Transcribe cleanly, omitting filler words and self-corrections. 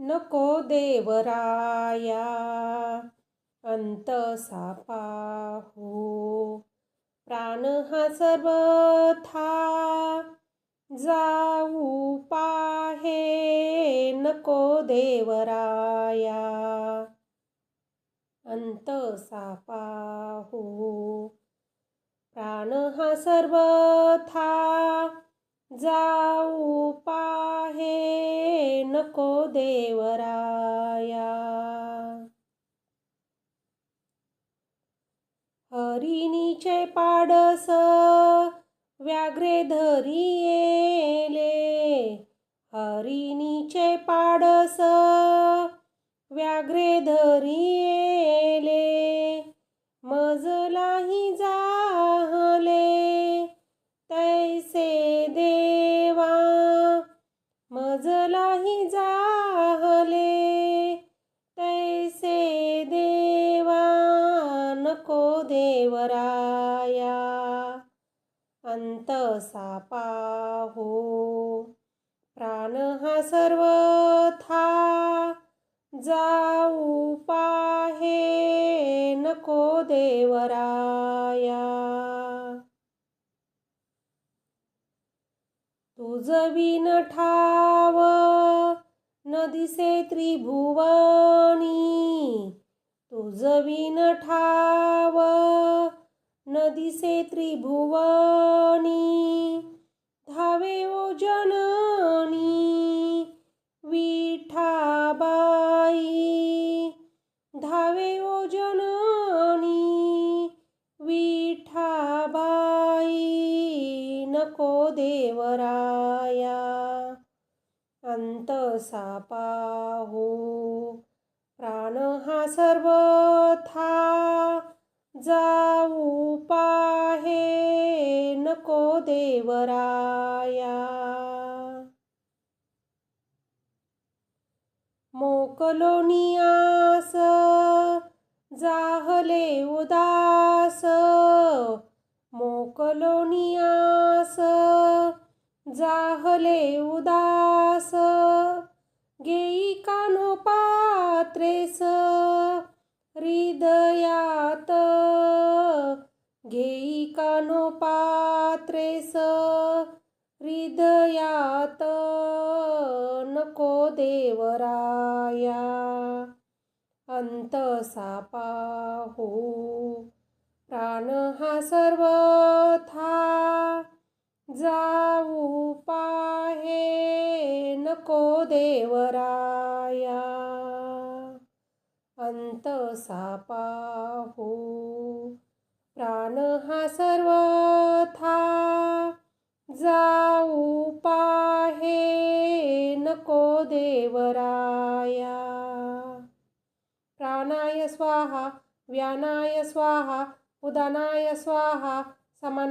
नको देवराया अंत सापाहो, प्राण हा सर्वथा जाऊ पाहे. नको देवराया अंत सापाहो, प्राण हा सर्वथा जाऊ पाहे. नको देवराया. हरिणीचे पाडस व्याघ्रे धरी येले, हरिणीचे पाडस व्याघ्रे धरी येले. मजलाही जाहले तैसे देवा, मजलाही जाहले तैसे देवा. नको देवराया अंत सापाहो, प्राण हा सर्वथा जाऊ पाहे. नको देवराया. तुझ विण ठाव न दिसे त्रिभुवनी, तुझ विण ठाव न दिसे त्रिभुवनी. धावे ओ जननी विठाबाई, धावे ओ जननी विठाबाई. नको देवराया अंत सापाहो, प्राण हा सर्वथा जाऊ पाहे. नको देवराया. मोकलोनी आस जाहले उदास, मोकलोनी आस जाहले उदास. घेई कान्हो पात्रेस हृदयात, घेई कान्हो पात्रेस हृदयात. नको देवराया अंत सापाहो, प्राण हा सर्वथा जाऊ पाहे. नको देवराया अंत सापाहो, प्राण हा सर्वथा जाऊ पाहे. नको देवराया. प्राणाय स्वाहा, व्यानाय स्वाहा, उदानाय स्वाहा, समानाय